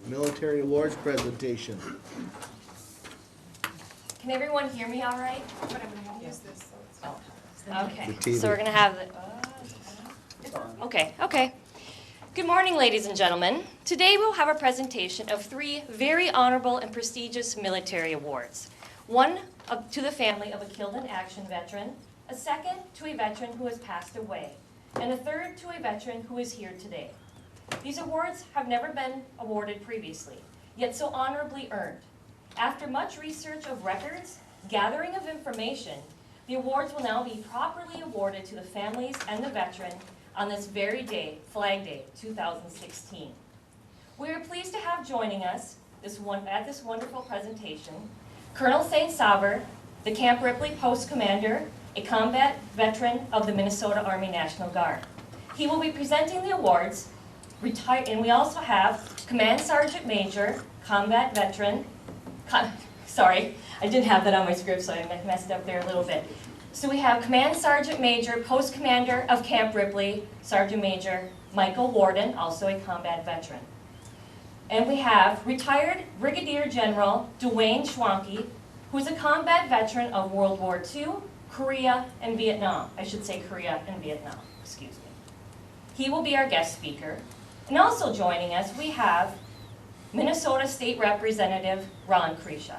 Military Awards presentation. Can everyone hear me all right? But I'm gonna use this, so it's. Okay, The TV. so we're gonna have okay. Good morning, ladies and gentlemen. Today we'll have a presentation of 3 very honorable and prestigious military awards. One to the family of a killed in action veteran, a second to a veteran who has passed away, and a third to a veteran who is here today. These awards have never been awarded previously, yet so honorably earned. After much research of records, gathering of information, the awards will now be properly awarded to the families and the veteran on this very day, Flag Day 2016. We are pleased to have joining us at this wonderful presentation, Colonel St. Saver, the Camp Ripley Post Commander, a combat veteran of the Minnesota Army National Guard. He will be presenting the awards, and we also have Command Sergeant Major, combat veteran, sorry, I didn't have that on my script, so I messed up there a little bit. So we have Command Sergeant Major, Post Commander of Camp Ripley, Sergeant Major Michael Warden, also a combat veteran. And we have retired Brigadier General Dwayne Schwanke, who is a combat veteran of World War II, Korea, and Vietnam. I should say Korea and Vietnam, excuse me. He will be our guest speaker. And also joining us, we have Minnesota State Representative Ron Krisha.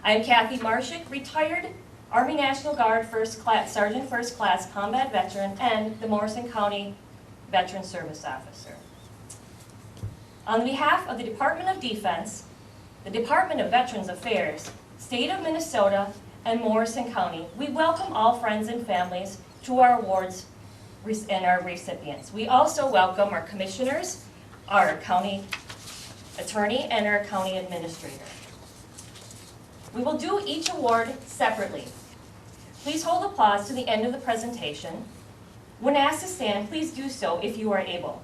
I am Kathy Marshik, retired Army National Guard Sergeant First Class Combat Veteran and the Morrison County Veteran Service Officer. On behalf of the Department of Defense, the Department of Veterans Affairs, State of Minnesota, and Morrison County, we welcome all friends and families to our awards and our recipients. We also welcome our commissioners, our county attorney, and our county administrator. We will do each award separately. Please hold applause to the end of the presentation. When asked to stand, please do so if you are able.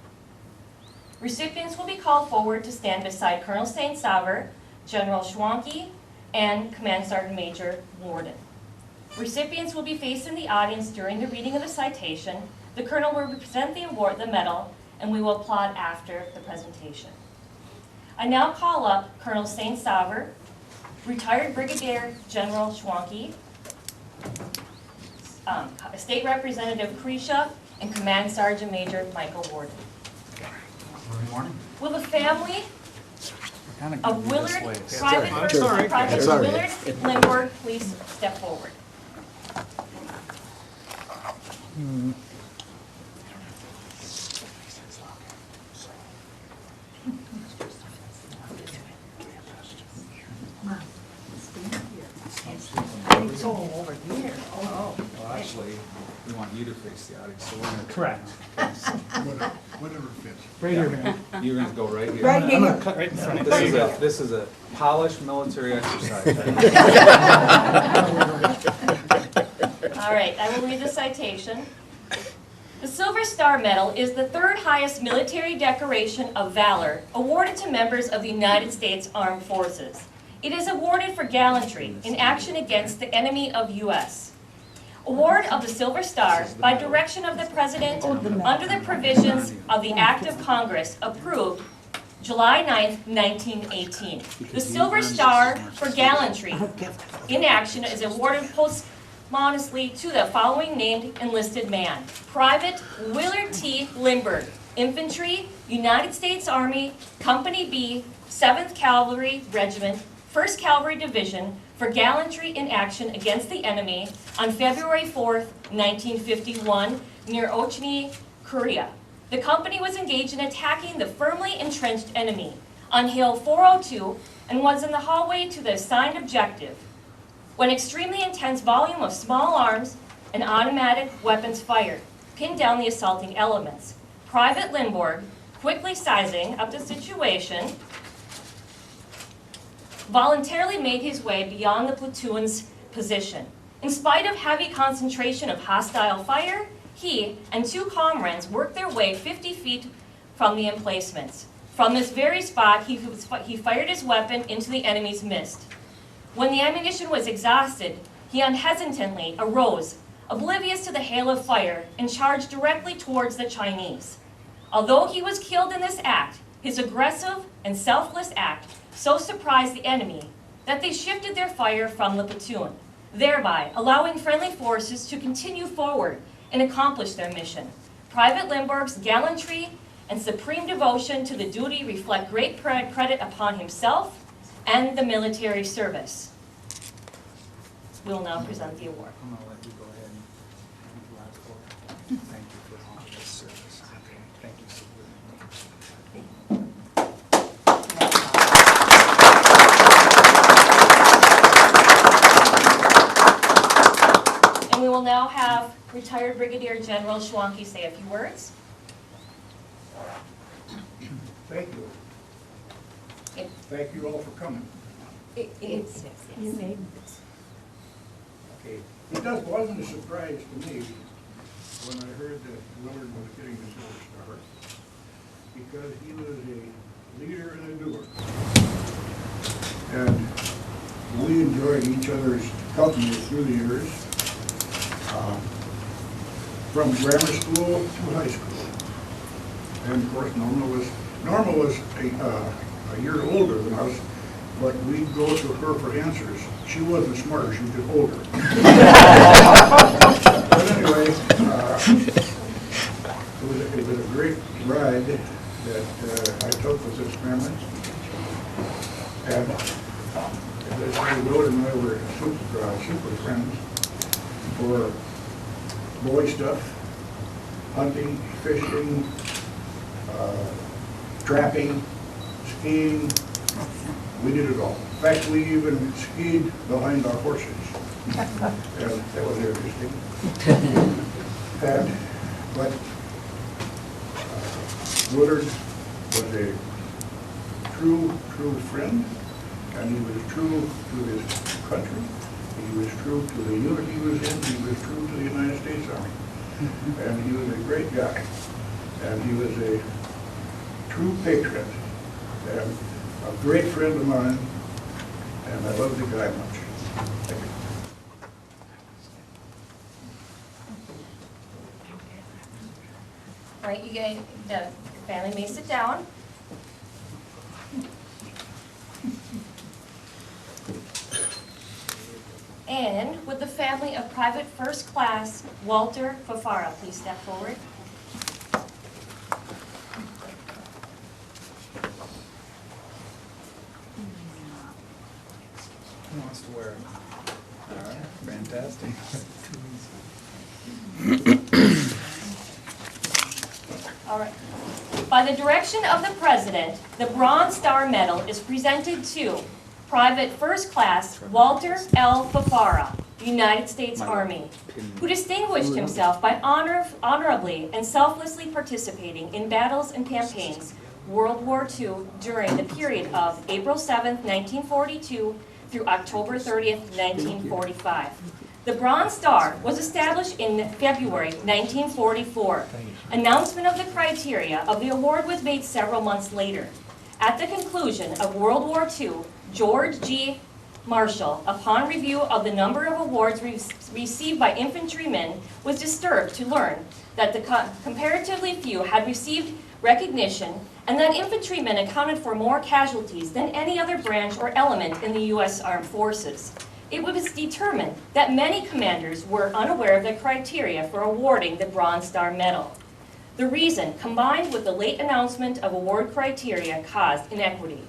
Recipients will be called forward to stand beside Colonel St. Saver, General Schwanke, and Command Sergeant Major Warden. Recipients will be facing the audience during the reading of the citation. The Colonel will present the award, the medal, and we will applaud after the presentation. I now call up Colonel St. Saver, retired Brigadier General Schwanke, State Representative Krisha, and Command Sergeant Major Michael Warden. Good morning. Will the family of Willard, Private That's all right. Willard Lindborg, please step forward. Well, actually, we want you to face the audience, so we're gonna. Correct. Whatever fits. Right here, man. You're gonna go right here. I'm gonna cut right in front. There you go. This is a polished military exercise. All right, I will read the citation. The Silver Star Medal is the 3rd highest military decoration of valor awarded to members of the United States Armed Forces. It is awarded for gallantry in action against the enemy of U.S. Award of the Silver Star by direction of the President under the provisions of the Act of Congress approved July 9, 1918. The Silver Star for gallantry in action is awarded posthumously to the following named enlisted man: Private Willard T. Lindborg, Infantry, United States Army, Company B, 7th Cavalry Regiment, 1st Cavalry Division, for gallantry in action against the enemy on February 4, 1951, near Ochni, Korea. The company was engaged in attacking the firmly entrenched enemy on Hill 402 and was in the hallway to the assigned objective when extremely intense volume of small arms and automatic weapons fired, pinned down the assaulting elements. Private Lindborg, quickly sizing up the situation, voluntarily made his way beyond the platoon's position. In spite of heavy concentration of hostile fire, he and 2 comrades worked their way 50 feet from the emplacements. From this very spot, he fired his weapon into the enemy's midst. When the ammunition was exhausted, he unhesitatingly arose, oblivious to the hail of fire, and charged directly towards the Chinese. Although he was killed in this act, His aggressive and selfless act so surprised the enemy that they shifted their fire from the platoon, thereby allowing friendly forces to continue forward and accomplish their mission. Private Lindborg's gallantry and supreme devotion to the duty reflect great credit upon himself and the military service. We will now present the award. I'm gonna let you go ahead and flag for it. Thank you for all this service. Thank you so very much. And we will now have retired Brigadier General Schwanke say a few words. Thank you. It- Thank you all for coming. It's, yes. Okay. It wasn't a surprise to me when I heard that Willard was getting the Silver Star, because he was a leader and a doer. And we enjoyed each other's company through the years, from grammar school to high school. And of course, Norma was a year older than us, but we'd go to her for answers. She wasn't smarter, she was just older. But anyway, it was a great ride that I took with this family. And as I said, Willard and I were super friends for boy stuff, hunting, fishing, trapping, skiing. We did it all. In fact, we even skied behind our horses. And that was interesting. But Willard was a true friend, and he was true to his country. He was true to the unit he was in. He was true to the United States Army. And he was a great guy. And he was a true patriot. And a great friend of mine, and I love the guy much. Thank you. All right, you guys, the family may sit down. And would the family of Private First Class Walter Fafara please step forward? Who wants to wear it? All right, fantastic. All right. By the direction of the President, the Bronze Star Medal is presented to Private First Class Walter L. Fafara, United States Army, who distinguished himself by honorably and selflessly participating in battles and campaigns World War II during the period of April 7, 1942 through October 30th, 1945. The Bronze Star was established in February 1944. Announcement of the criteria of the award was made several months later. At the conclusion of World War II, George G. Marshall, upon review of the number of awards received by infantrymen, was disturbed to learn that the comparatively few had received recognition and that infantrymen accounted for more casualties than any other branch or element in the U.S. Armed Forces. It was determined that many commanders were unaware of the criteria for awarding the Bronze Star Medal. The reason, combined with the late announcement of award criteria, caused inequity.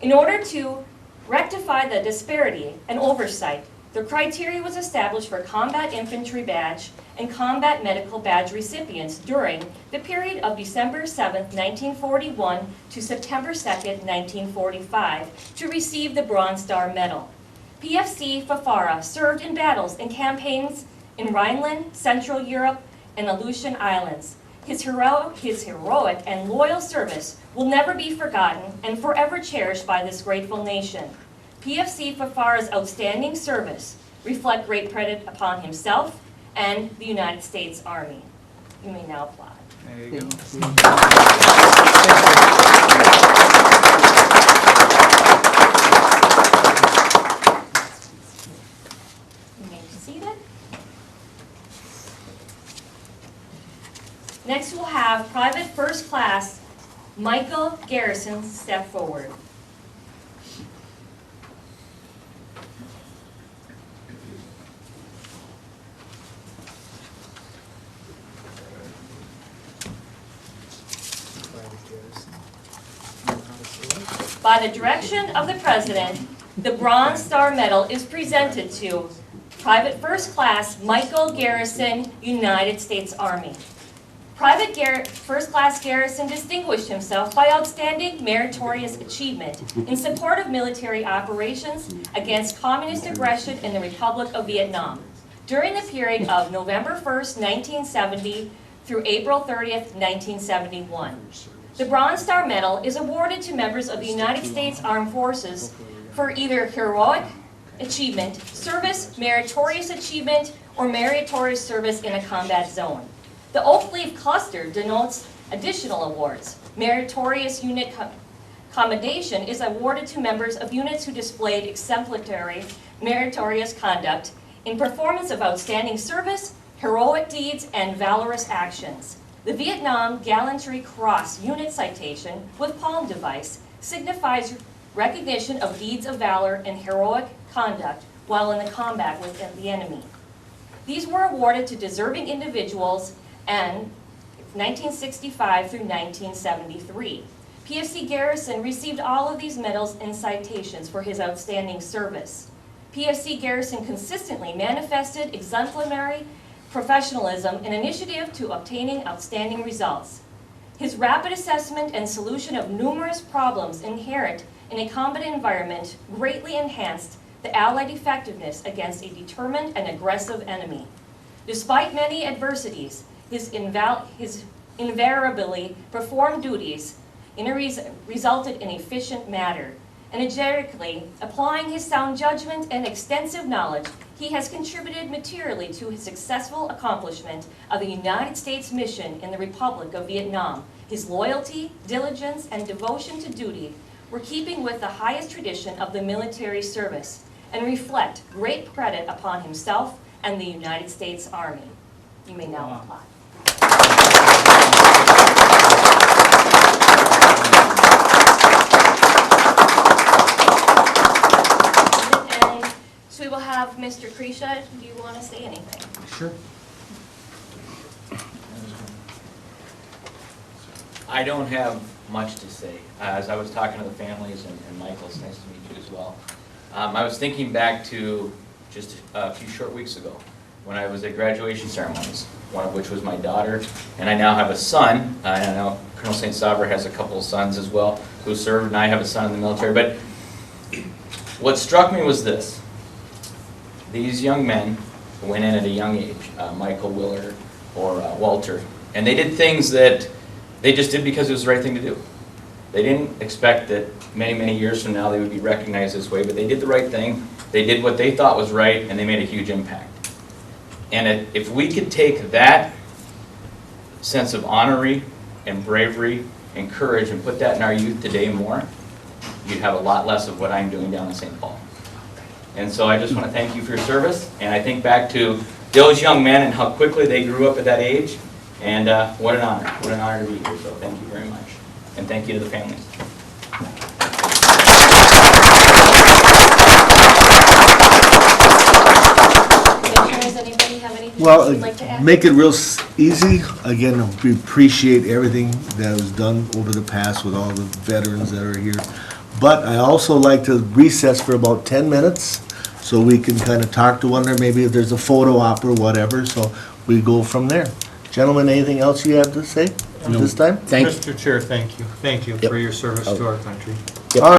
In order to rectify the disparity and oversight, the criteria was established for combat infantry badge and combat medical badge recipients during the period of December 7, 1941 to September 2, 1945 to receive the Bronze Star Medal. PFC Fafara served in battles and campaigns in Rhineland, Central Europe, and Aleutian Islands. His heroic and loyal service will never be forgotten and forever cherished by this grateful nation. PFC Fafara's outstanding service reflect great credit upon himself and the United States Army. You may now applaud. There you go. You may be seated. Next we'll have Private First Class Michael Garrison step forward. By the direction of the President, the Bronze Star Medal is presented to Private First Class Michael Garrison, United States Army. Private First Class Garrison distinguished himself by outstanding meritorious achievement in support of military operations against communist aggression in the Republic of Vietnam during the period of November 1st, 1970 through April 30th, 1971. The Bronze Star Medal is awarded to members of the United States Armed Forces for either heroic achievement, service, meritorious achievement, or meritorious service in a combat zone. The oak leaf cluster denotes additional awards. Meritorious unit commendation is awarded to members of units who displayed exemplary meritorious conduct in performance of outstanding service, heroic deeds, and valorous actions. The Vietnam Gallantry Cross unit citation with palm device signifies recognition of deeds of valor and heroic conduct while in the combat with the enemy. These were awarded to deserving individuals and 1965 through 1973. PFC Garrison received all of these medals and citations for his outstanding service. PFC Garrison consistently manifested exemplary professionalism and initiative to obtaining outstanding results. His rapid assessment and solution of numerous problems inherent in a combat environment greatly enhanced the Allied effectiveness against a determined and aggressive enemy. Despite many adversities, his invariably performed duties resulted in efficient manner. Energetically applying his sound judgment and extensive knowledge, he has contributed materially to his successful accomplishment of the United States mission in the Republic of Vietnam. His loyalty, diligence, and devotion to duty were keeping with the highest tradition of the military service and reflect great credit upon himself and the United States Army. You may now apply. So we will have Mr. Krisha. Do you want to say anything? Sure. I don't have much to say. As I was talking to the families, and Michael, it's nice to meet you as well. I was thinking back to just a few short weeks ago when I was at graduation ceremonies, one of which was my daughter, and I now have a son. I know Colonel St. Saber has a couple of sons as well who served, and I have a son in the military. But what struck me was this. These young men went in at a young age, Michael, Willard, or Walter, and they did things that they just did because it was the right thing to do. They didn't expect that many, many years from now they would be recognized this way, but they did the right thing. They did what they thought was right, and they made a huge impact. And if we could take that sense of honoring and bravery and courage and put that in our youth today more, you'd have a lot less of what I'm doing down in St. Paul. And so I just want to thank you for your service, and I think back to those young men and how quickly they grew up at that age, and what an honor to be here, so thank you very much. And thank you to the families. Commissioners, anybody have anything Well, you'd like to add? make it real easy. Again, we appreciate everything that was done over the past with all the veterans that are here. But I also like to recess for about 10 minutes so we can kind of talk to one another, maybe if there's a photo op or whatever, so we go from there. Gentlemen, anything else you have to say at this time? Mr. Chair, thank you. Thank you Yep. for your service to our country.